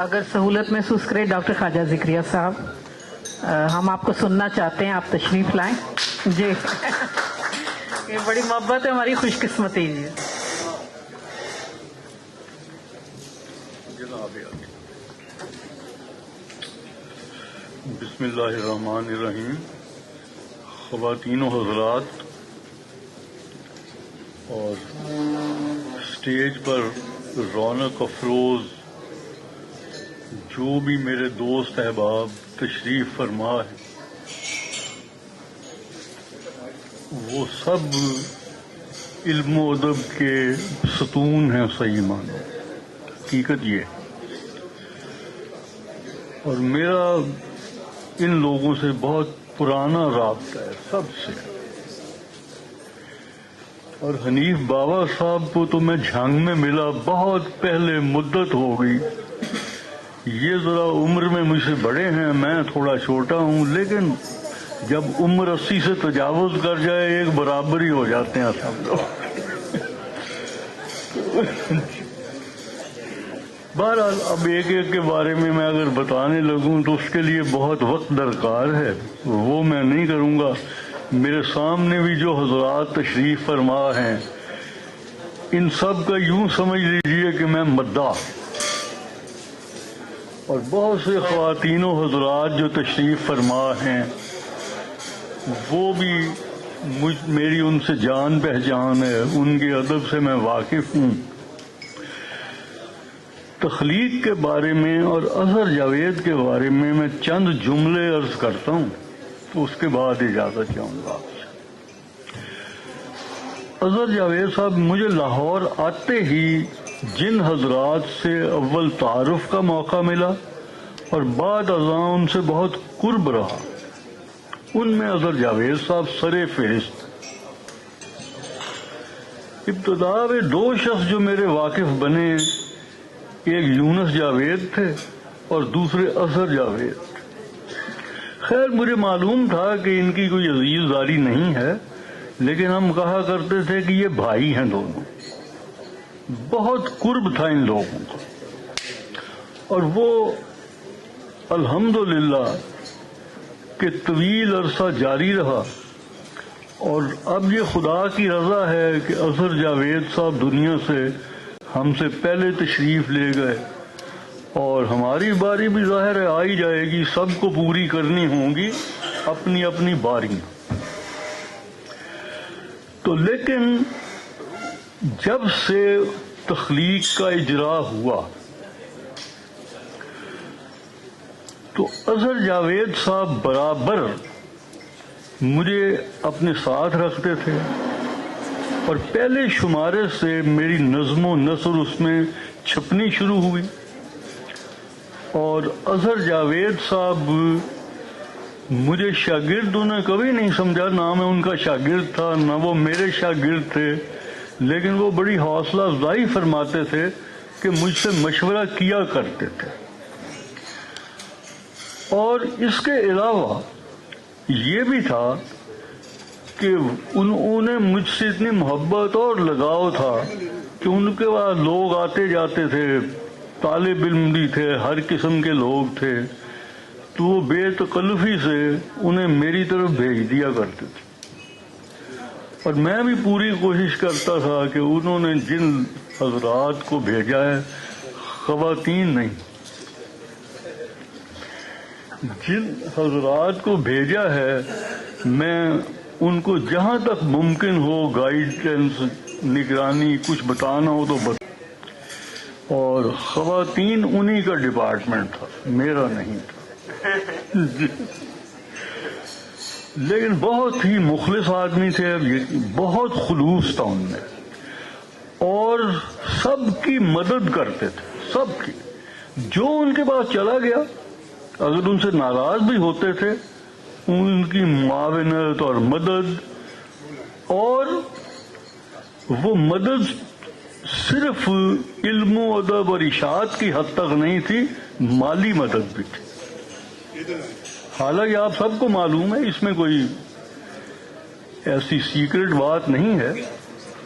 اگر سہولت محسوس کرے ڈاکٹر خواجہ ذکریہ صاحب، ہم آپ کو سننا چاہتے ہیں، آپ تشریف لائیں. جی یہ بڑی محبت ہے ہماری، خوش قسمتی. جی بسم اللہ الرحمن الرحیم. خواتین و حضرات اور اسٹیج پر رونق افروز جو بھی میرے دوست احباب تشریف فرما ہے، وہ سب علم و ادب کے ستون ہیں. صحیح معنی حقیقت یہ ہے. اور میرا ان لوگوں سے بہت پرانا رابطہ ہے، سب سے. اور حنیف بابا صاحب کو تو میں جھانگ میں ملا بہت پہلے، مدت ہو گئی. یہ ذرا عمر میں مجھ سے بڑے ہیں، میں تھوڑا چھوٹا ہوں، لیکن جب عمر 80 سے تجاوز کر جائے ایک برابر ہی ہو جاتے ہیں سب لوگ. بہرحال اب ایک ایک کے بارے میں اگر بتانے لگوں تو اس کے لیے بہت وقت درکار ہے، وہ میں نہیں کروں گا. میرے سامنے بھی جو حضرات تشریف فرما ہیں، ان سب کا یوں سمجھ لیجئے کہ میں مداح. اور بہت سے خواتین و حضرات جو تشریف فرما ہیں وہ بھی میری ان سے جان پہچان ہے، ان کے ادب سے میں واقف ہوں. تخلیق کے بارے میں اور اظہر جاوید کے بارے میں چند جملے عرض کرتا ہوں، تو اس کے بعد اجازت چاہوں گا آپ سے. اظہر جاوید صاحب مجھے لاہور آتے ہی جن حضرات سے اول تعارف کا موقع ملا اور بعد ازاں ان سے بہت قرب رہا، ان میں اظہر جاوید صاحب سرِ فہرست. ابتدا میں دو شخص جو میرے واقف بنے، ایک یونس جاوید تھے اور دوسرے اظہر جاوید. خیر مجھے معلوم تھا کہ ان کی کوئی عزیز داری نہیں ہے، لیکن ہم کہا کرتے تھے کہ یہ بھائی ہیں دونوں. بہت قرب تھا ان لوگوں کا، اور وہ الحمدللہ کہ طویل عرصہ جاری رہا. اور اب یہ خدا کی رضا ہے کہ اظہر جاوید صاحب دنیا سے ہم سے پہلے تشریف لے گئے، اور ہماری باری بھی ظاہر ہے آ ہی جائے گی، سب کو پوری کرنی ہوں گی اپنی اپنی باریاں. تو لیکن جب سے تخلیق کا اجرا ہوا تو اظہر جاوید صاحب برابر مجھے اپنے ساتھ رکھتے تھے، اور پہلے شمارے سے میری نظم و نثر اس میں چھپنی شروع ہوئی. اور اظہر جاوید صاحب مجھے شاگرد انہیں کبھی نہیں سمجھا، نہ میں ان کا شاگرد تھا نہ وہ میرے شاگرد تھے، لیکن وہ بڑی حوصلہ افزائی فرماتے تھے کہ مجھ سے مشورہ کیا کرتے تھے. اور اس کے علاوہ یہ بھی تھا کہ انہوں نے مجھ سے اتنی محبت اور لگاؤ تھا کہ ان کے بعد لوگ آتے جاتے تھے، طالب علم بھی تھے، ہر قسم کے لوگ تھے، تو وہ بے تکلفی سے انہیں میری طرف بھیج دیا کرتے تھے. اور میں بھی پوری کوشش کرتا تھا کہ انہوں نے جن حضرات کو بھیجا ہے، خواتین نہیں، جن حضرات کو بھیجا ہے، میں ان کو جہاں تک ممکن ہو گائیڈنس، نگرانی، کچھ بتانا ہو تو اور خواتین انہی کا ڈپارٹمنٹ تھا، میرا نہیں تھا. لیکن بہت ہی مخلص آدمی تھے، بہت خلوص تھا ان میں، اور سب کی مدد کرتے تھے، سب کی. جو ان کے پاس چلا گیا اگر ان سے ناراض بھی ہوتے تھے، ان کی معاونت اور مدد، اور وہ مدد صرف علم و ادب اور اشاعت کی حد تک نہیں تھی، مالی مدد بھی تھی. حالانکہ آپ سب کو معلوم ہے، اس میں کوئی ایسی سیکرٹ بات نہیں ہے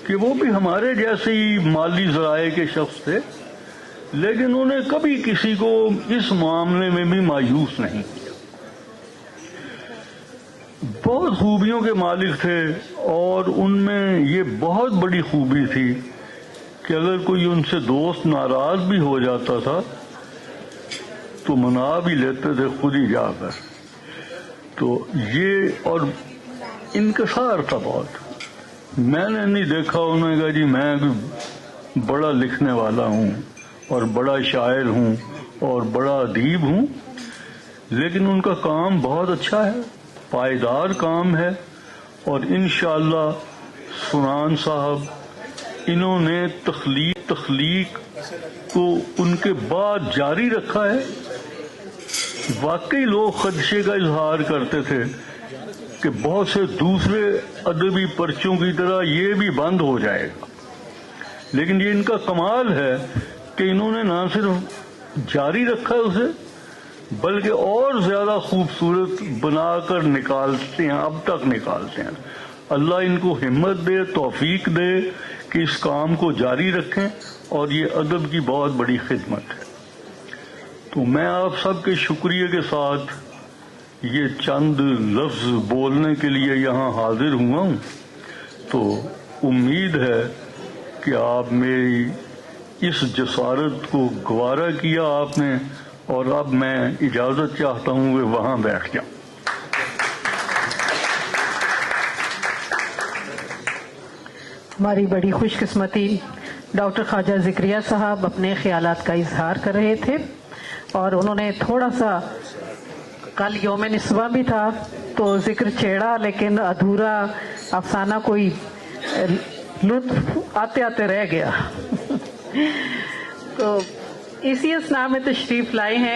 کہ وہ بھی ہمارے جیسے ہی مالی ذرائع کے شخص تھے، لیکن انہیں کبھی کسی کو اس معاملے میں بھی مایوس نہیں کیا. بہت خوبیوں کے مالک تھے، اور ان میں یہ بہت بڑی خوبی تھی کہ اگر کوئی ان سے دوست ناراض بھی ہو جاتا تھا تو منا بھی لیتے تھے خود ہی جا کر. تو یہ اور انکسار تھا بہت. میں نے نہیں دیکھا انہوں نے کہا جی میں بڑا لکھنے والا ہوں اور بڑا شاعر ہوں اور بڑا ادیب ہوں، لیکن ان کا کام بہت اچھا ہے، پائیدار کام ہے. اور انشاءاللہ سنان صاحب انہوں نے تخلیق کو ان کے بعد جاری رکھا ہے. واقعی لوگ خدشے کا اظہار کرتے تھے کہ بہت سے دوسرے ادبی پرچوں کی طرح یہ بھی بند ہو جائے گا، لیکن یہ ان کا کمال ہے کہ انہوں نے نہ صرف جاری رکھا اسے بلکہ اور زیادہ خوبصورت بنا کر نکالتے ہیں، اب تک نکالتے ہیں. اللہ ان کو ہمت دے، توفیق دے کہ اس کام کو جاری رکھیں، اور یہ ادب کی بہت بڑی خدمت ہے. تو میں آپ سب کے شکریہ کے ساتھ یہ چند لفظ بولنے کے لیے یہاں حاضر ہوا ہوں. تو امید ہے کہ آپ میری اس جسارت کو گوارا کیا آپ نے، اور اب میں اجازت چاہتا ہوں کہ وہاں بیٹھ جاؤں. ہماری بڑی خوش قسمتی ڈاکٹر خواجہ ذکریہ صاحب اپنے خیالات کا اظہار کر رہے تھے، اور انہوں نے تھوڑا سا کل یوم نسواں بھی تھا تو ذکر چھیڑا، لیکن ادھورا افسانہ کوئی لطف آتے آتے رہ گیا. تو اسی اسنا میں تشریف لائے ہیں